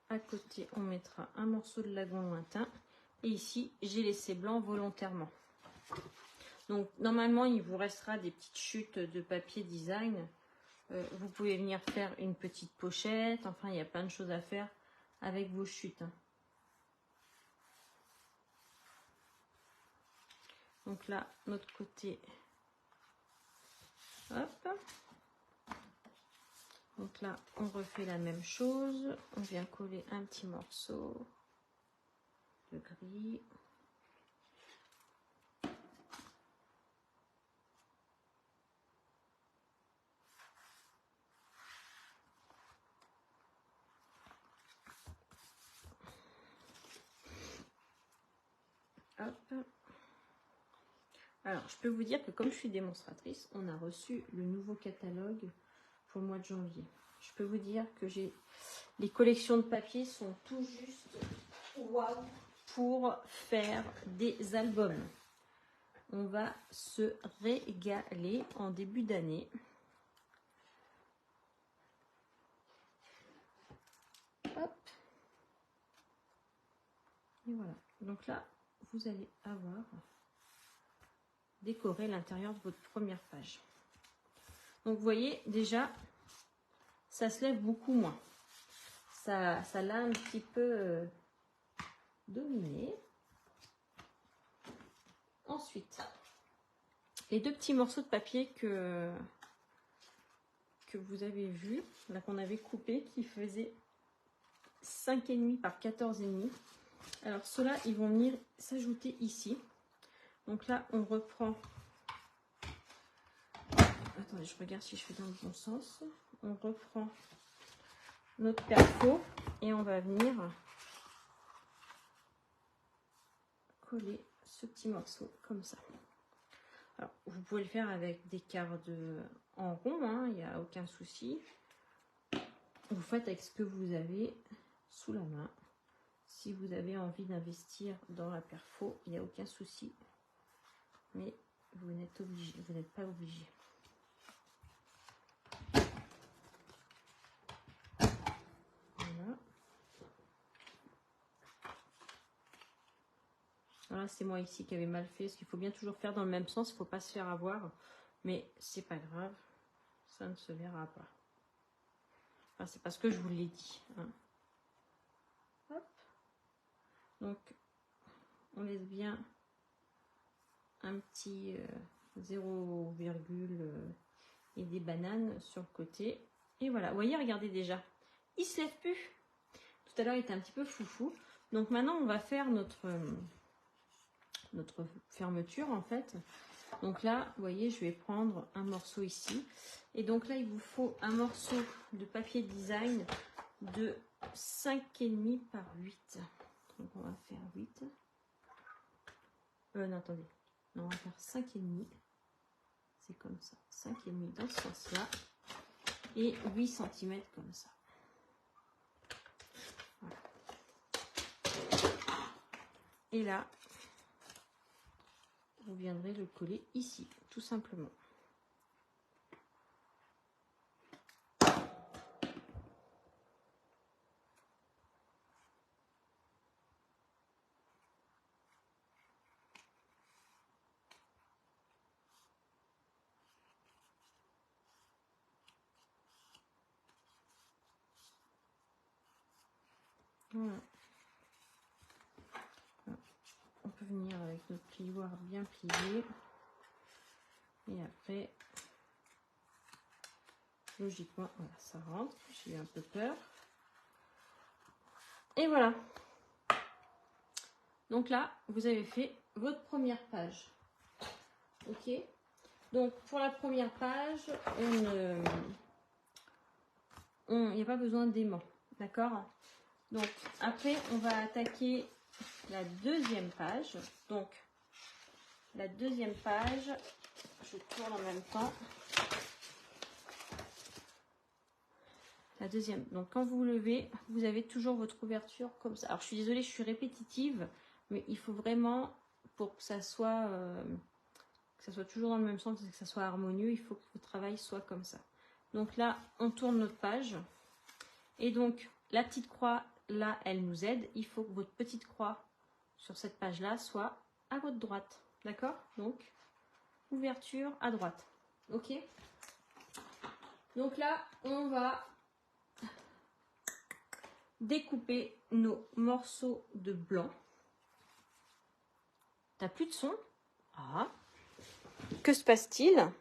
À côté, on mettra un morceau de lagon lointain. Et ici, j'ai laissé blanc volontairement. Donc, normalement, il vous restera des petites chutes de papier design. Vous pouvez venir faire une petite pochette. Enfin, il y a plein de choses à faire avec vos chutes. Donc là, notre côté. Hop. Donc là, on refait la même chose. On vient coller un petit morceau de gris. Hop. Hop. Alors, je peux vous dire que comme je suis démonstratrice, on a reçu le nouveau catalogue pour le mois de janvier. Je peux vous dire que les collections de papier sont tout juste waouh pour faire des albums. On va se régaler en début d'année. Hop. Et voilà. Donc là, vous allez avoir décoré l'intérieur de votre première page. Donc vous voyez déjà, ça se lève beaucoup moins. Ça l'a un petit peu dominé. Ensuite, les deux petits morceaux de papier que vous avez vus, là qu'on avait coupé, qui faisaient 5,5 par 14,5. Alors ceux-là, ils vont venir s'ajouter ici. Donc là, on reprend. Attendez, je regarde si je fais dans le bon sens. On reprend notre perfo et on va venir coller ce petit morceau comme ça. Alors, vous pouvez le faire avec des quarts en rond, hein, il n'y a aucun souci. Vous faites avec ce que vous avez sous la main. Si vous avez envie d'investir dans la perfo, il n'y a aucun souci. Mais vous n'êtes pas obligé. Voilà. Voilà, c'est moi ici qui avait mal fait, parce qu'il faut bien toujours faire dans le même sens, il ne faut pas se faire avoir. Mais c'est pas grave, ça ne se verra pas. Enfin, c'est parce que je vous l'ai dit. Hein. Hop. Donc, on laisse bien un petit 0, et des bananes sur le côté. Et voilà, vous voyez, regardez déjà, il se lève plus. Tout à l'heure, il était un petit peu foufou. Donc maintenant, on va faire notre fermeture en fait. Donc là, vous voyez, je vais prendre un morceau ici. Et donc là, il vous faut un morceau de papier design de 5,5 par 8. Donc on va faire 8. Non, attendez. Non, on va faire 5,5. C'est comme ça. 5,5 dans ce sens-là. Et 8 cm comme ça. Voilà. Et là, vous viendrez le coller ici, tout simplement. Voilà. On peut venir avec notre plioir bien plié. Et après, logiquement, voilà, ça rentre. J'ai eu un peu peur. Et voilà. Donc là, vous avez fait votre première page. Ok. Donc pour la première page, il n'y a pas besoin d'aimant. D'accord. Donc après, on va attaquer la deuxième page. Donc la deuxième page, je tourne en même temps. La deuxième. Donc quand vous levez, vous avez toujours votre ouverture comme ça. Alors je suis désolée, je suis répétitive, mais il faut vraiment, pour que ça soit toujours dans le même sens, que ça soit harmonieux, il faut que votre travail soit comme ça. Donc là, on tourne notre page. Et donc la petite croix, là, elle nous aide. Il faut que votre petite croix sur cette page-là soit à votre droite. D'accord? Donc, ouverture à droite. Ok? Donc là, on va découper nos morceaux de blanc. T'as plus de son? Ah. Que se passe-t-il?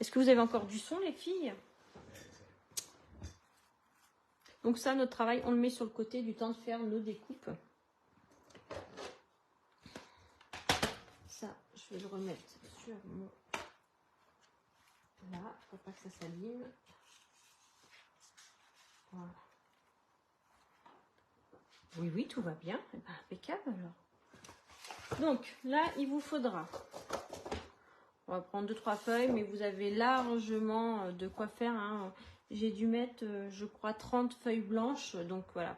Est-ce que vous avez encore du son, les filles? Donc ça, notre travail, on le met sur le côté du temps de faire nos découpes. Ça, je vais le remettre sur mon... Là, pour pas que ça s'abîme. Voilà. Oui, oui, tout va bien. Eh ben, impeccable alors. Donc là, il vous faudra, on va prendre 2-3 feuilles, mais vous avez largement de quoi faire, hein. J'ai dû mettre, je crois, 30 feuilles blanches. Donc voilà,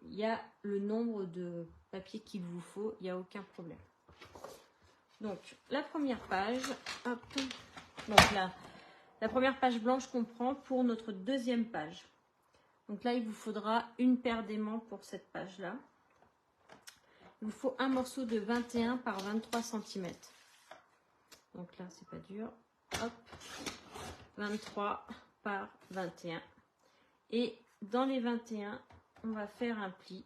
il y a le nombre de papier qu'il vous faut, il n'y a aucun problème. Donc la première page, hop, donc la première page blanche qu'on prend pour notre deuxième page. Donc là, il vous faudra une paire d'aimants pour cette page-là. Il vous faut un morceau de 21 par 23 cm. Donc là, c'est pas dur. Hop, 23 par 21. Et dans les 21, on va faire un pli.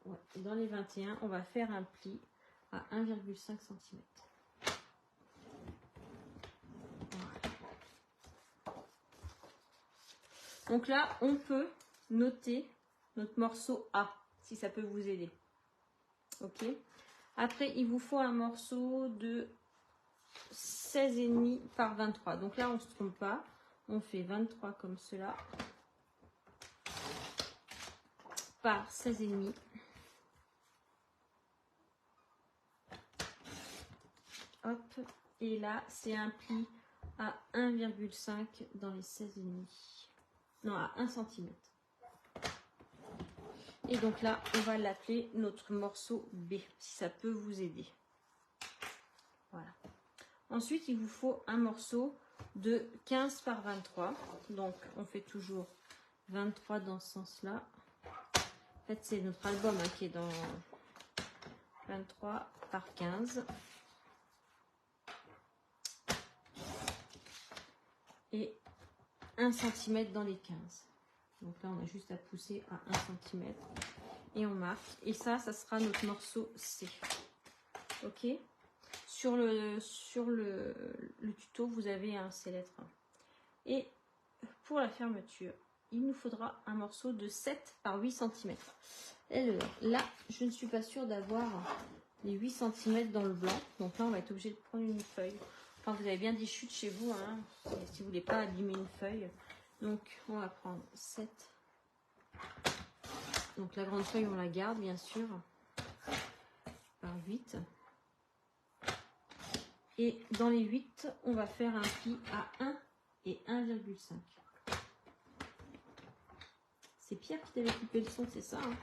Ouais, dans les 21, on va faire un pli à 1,5 cm. Donc là, on peut noter notre morceau A, si ça peut vous aider. Ok. Après, il vous faut un morceau de 16,5 par 23. Donc là, on ne se trompe pas. On fait 23 comme cela. Par 16,5. Hop. Et là, c'est un pli à 1,5 dans les 16,5. Non, à 1 cm. Et donc là, on va l'appeler notre morceau B, si ça peut vous aider. Voilà. Ensuite, il vous faut un morceau de 15 par 23. Donc, on fait toujours 23 dans ce sens-là. En fait, c'est notre album hein, qui est dans 23 par 15. Et 1 cm dans les 15. Donc là, on a juste à pousser à 1 cm. Et on marque. Et ça sera notre morceau C. Ok. Sur le tuto, vous avez un C lettre 1. Et pour la fermeture, il nous faudra un morceau de 7 par 8 cm. Alors, là, je ne suis pas sûre d'avoir les 8 cm dans le blanc. Donc là, on va être obligé de prendre une feuille. Enfin, vous avez bien des chutes chez vous, hein, si vous ne voulez pas abîmer une feuille. Donc, on va prendre 7. Donc, la grande feuille, on la garde, bien sûr, par 8. Et dans les 8, on va faire un pli à 1 et 1,5. C'est Pierre qui t'avait coupé le son, c'est ça hein.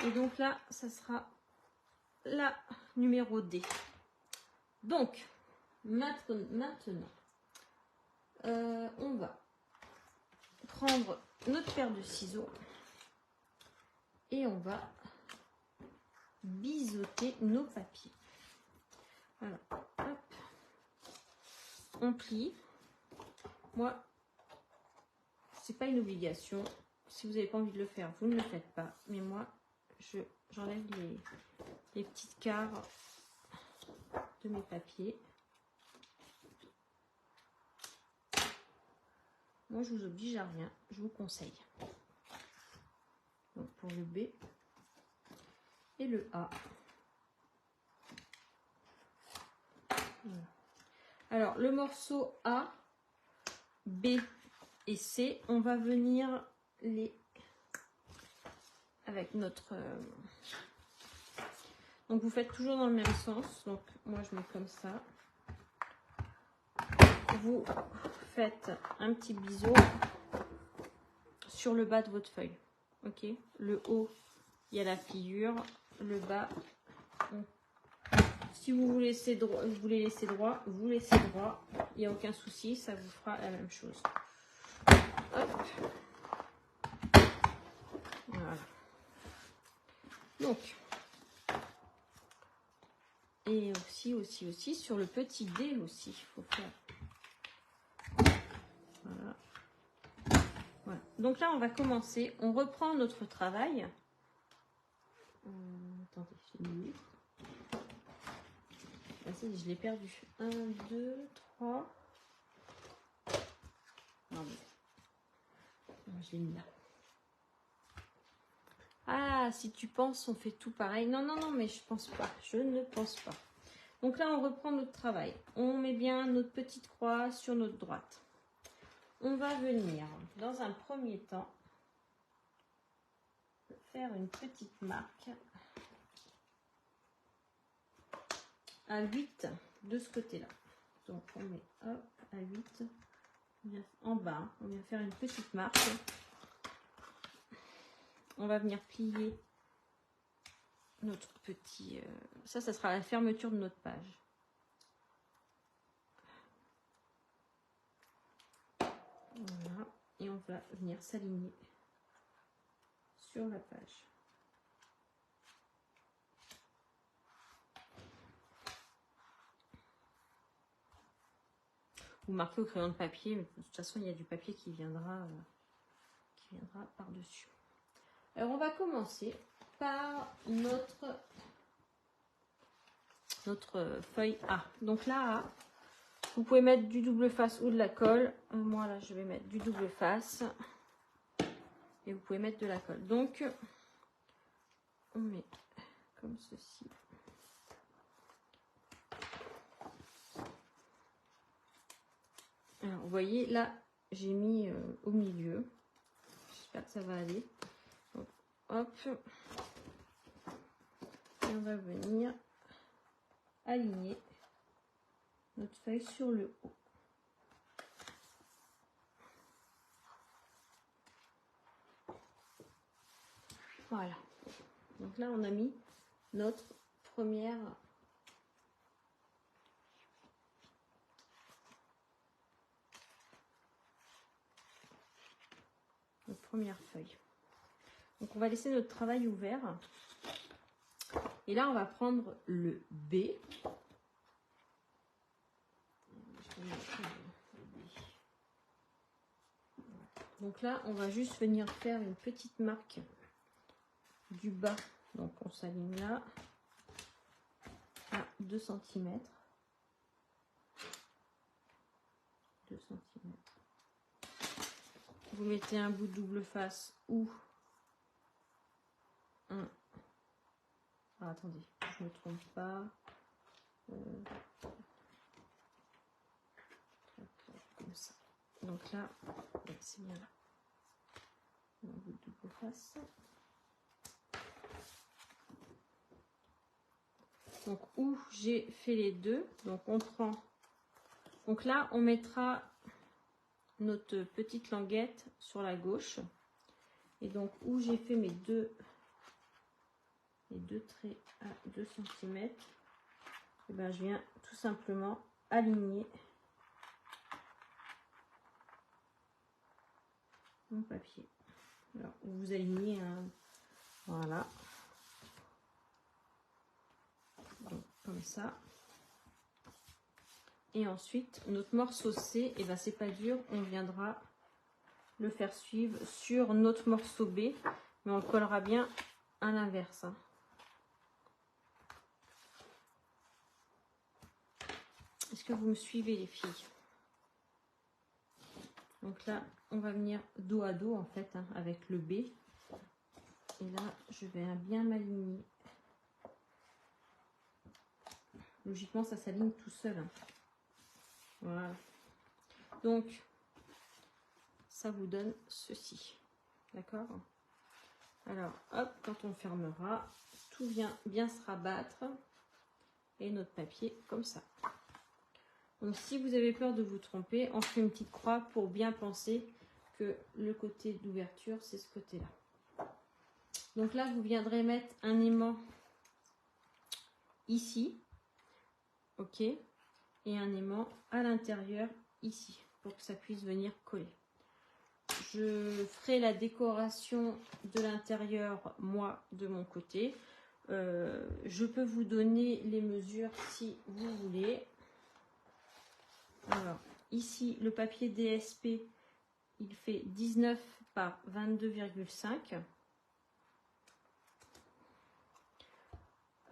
Et donc là, ça sera la numéro D. Donc, maintenant, on va prendre notre paire de ciseaux et on va biseauter nos papiers. Voilà, hop. On plie. Moi, c'est pas une obligation. Si vous n'avez pas envie de le faire, vous ne le faites pas. Mais moi, j'enlève les petites carres de mes papiers. Moi, je vous oblige à rien. Je vous conseille. Donc, pour le B et le A. Voilà. Alors, le morceau A, B et C, on va venir les... avec notre... Donc, vous faites toujours dans le même sens. Donc, moi, je mets comme ça. Vous faites un petit biseau sur le bas de votre feuille. Ok. Le haut, il y a la figure. Le bas, si vous voulez laisser droit, vous laissez droit. Il n'y a aucun souci, ça vous fera la même chose. Hop. Voilà. Donc, et aussi sur le petit D aussi, il faut faire. Voilà. Voilà. Donc là, on va commencer. On reprend notre travail. Attendez, j'ai mis. Ah, ça, je l'ai perdu. 1, 2, 3. Non, mais je l'ai mis là. Ah, si tu penses, on fait tout pareil. Non, non, non, mais je pense pas. Je ne pense pas. Donc là, on reprend notre travail. On met bien notre petite croix sur notre droite. On va venir, dans un premier temps, faire une petite marque à 8 de ce côté-là. Donc on met hop à 8 en bas. On vient faire une petite marque. On va venir plier notre petit... ça sera la fermeture de notre page. Voilà. Et on va venir s'aligner sur la page. Vous marquez au crayon de papier, mais de toute façon il y a du papier qui viendra par-dessus. Alors on va commencer par notre feuille A. Donc là, vous pouvez mettre du double face ou de la colle. Moi là je vais mettre du double face. Et vous pouvez mettre de la colle. Donc on met comme ceci. Alors vous voyez là j'ai mis au milieu. J'espère que ça va aller. Donc, hop. Et on va venir aligner notre feuille sur le haut. Voilà. Donc là, on a mis notre première feuille. Donc on va laisser notre travail ouvert. Et là, on va prendre le B. Donc là, on va juste venir faire une petite marque du bas. Donc on s'aligne là à 2 cm. 2 cm. Vous mettez un bout de double face ou un... Ah, attendez, je ne me trompe pas. Comme ça. Donc là, c'est bien là. Un bout de double face. Donc où j'ai fait les deux, donc on prend. Donc là, on mettra notre petite languette sur la gauche. Et donc où j'ai fait mes deux traits à 2 cm, et ben je viens tout simplement aligner mon papier. Alors vous alignez voilà. Donc, comme ça. Et ensuite notre morceau C, et ben c'est pas dur, on viendra le faire suivre sur notre morceau B, mais on le collera bien à l'inverse. Est-ce que vous me suivez les filles? Donc là, on va venir dos à dos en fait avec le B. Et là, je vais bien m'aligner. Logiquement, ça s'aligne tout seul. Voilà. Donc, ça vous donne ceci. D'accord? Alors, hop, quand on fermera, tout vient bien se rabattre. Et notre papier comme ça. Donc si vous avez peur de vous tromper, on fait une petite croix pour bien penser que le côté d'ouverture, c'est ce côté-là. Donc là, vous viendrez mettre un aimant ici, ok, et un aimant à l'intérieur ici, pour que ça puisse venir coller. Je ferai la décoration de l'intérieur, moi, de mon côté. Je peux vous donner les mesures si vous voulez. Alors, ici, le papier DSP, il fait 19 par 22,5.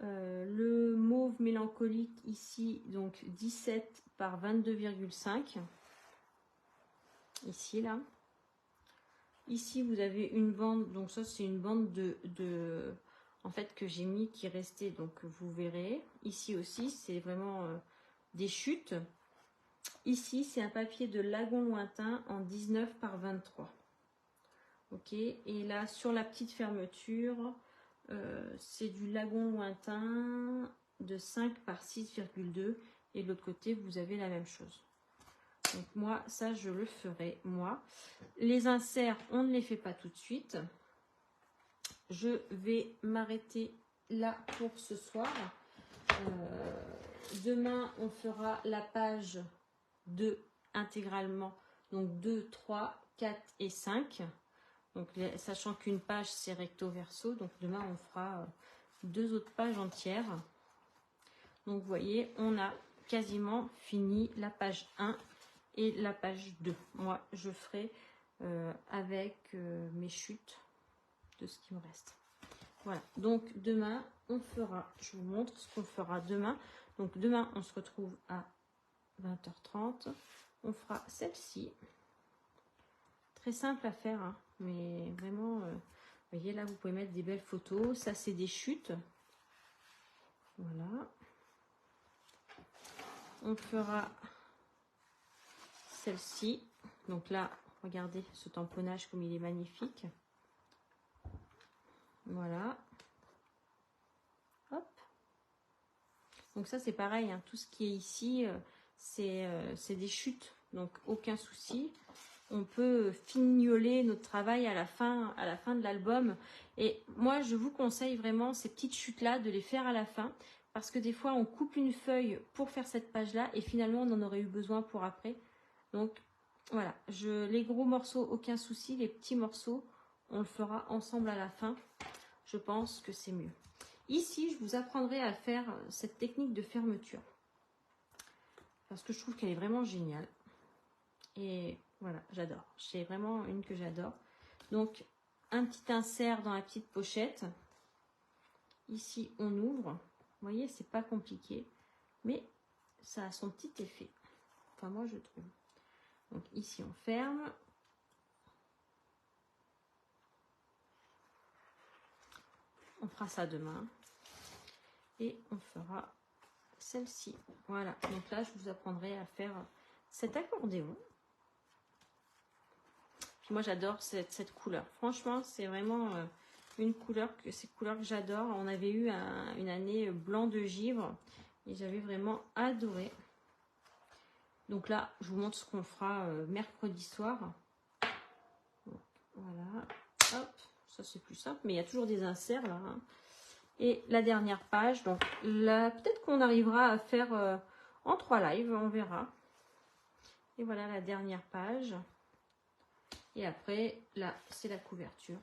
Le mauve mélancolique, ici, donc 17 par 22,5. Ici, là. Ici, vous avez une bande, donc ça, c'est une bande en fait, que j'ai mis, qui restait, donc vous verrez. Ici aussi, c'est vraiment des chutes. Ici, c'est un papier de lagon lointain en 19 par 23. Ok, et là sur la petite fermeture, c'est du lagon lointain de 5 par 6,2 et de l'autre côté vous avez la même chose. Donc moi ça je le ferai moi. Les inserts on ne les fait pas tout de suite. Je vais m'arrêter là pour ce soir. Demain on fera la page 2 intégralement, donc 2, 3, 4 et 5. Donc, sachant qu'une page c'est recto verso, donc demain on fera 2 autres pages entières. Donc vous voyez, on a quasiment fini la page 1 et la page 2. Moi je ferai avec mes chutes de ce qui me reste. Voilà, donc demain on fera, je vous montre ce qu'on fera demain. Donc demain on se retrouve à 20h30. On fera celle-ci. Très simple à faire, hein, mais vraiment, vous voyez là, vous pouvez mettre des belles photos. Ça, c'est des chutes. Voilà. On fera celle-ci. Donc là, regardez ce tamponnage comme il est magnifique. Voilà. Hop. Donc ça, c'est pareil, hein, tout ce qui est ici, c'est des chutes. Donc, aucun souci. On peut fignoler notre travail à la fin de l'album. Et moi, je vous conseille vraiment ces petites chutes-là, de les faire à la fin. Parce que des fois, on coupe une feuille pour faire cette page-là. Et finalement, on en aurait eu besoin pour après. Donc, voilà. Les gros morceaux, aucun souci. Les petits morceaux, on le fera ensemble à la fin. Je pense que c'est mieux. Ici, je vous apprendrai à faire cette technique de fermeture. Parce que je trouve qu'elle est vraiment géniale. Et voilà, j'adore. C'est vraiment une que j'adore. Donc, un petit insert dans la petite pochette. Ici, on ouvre. Vous voyez, c'est pas compliqué. Mais ça a son petit effet. Enfin, moi, je trouve. Donc, ici, on ferme. On fera ça demain. Et on fera celle-ci. Voilà. Donc là, je vous apprendrai à faire cet accordéon. Moi, j'adore cette couleur. Franchement, c'est vraiment une couleur que j'adore. On avait eu une année blanc de givre et j'avais vraiment adoré. Donc là, je vous montre ce qu'on fera mercredi soir. Donc, voilà. Hop, ça c'est plus simple, mais il y a toujours des inserts là. Hein. Et la dernière page. Donc là, peut-être qu'on arrivera à faire en 3 lives, on verra. Et voilà la dernière page. Et après, là, c'est la couverture.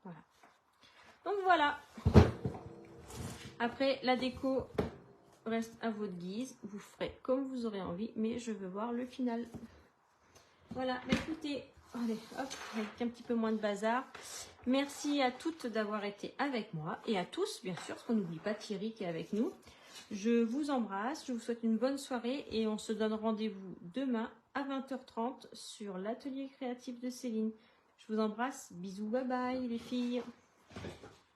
Voilà. Donc, voilà. Après, la déco reste à votre guise. Vous ferez comme vous aurez envie. Mais je veux voir le final. Voilà. Mais écoutez, allez, hop, avec un petit peu moins de bazar. Merci à toutes d'avoir été avec moi. Et à tous, bien sûr, parce qu'on n'oublie pas Thierry qui est avec nous. Je vous embrasse. Je vous souhaite une bonne soirée. Et on se donne rendez-vous demain à 20h30 sur l'atelier créatif de Céline. Je vous embrasse. Bisous, bye bye les filles.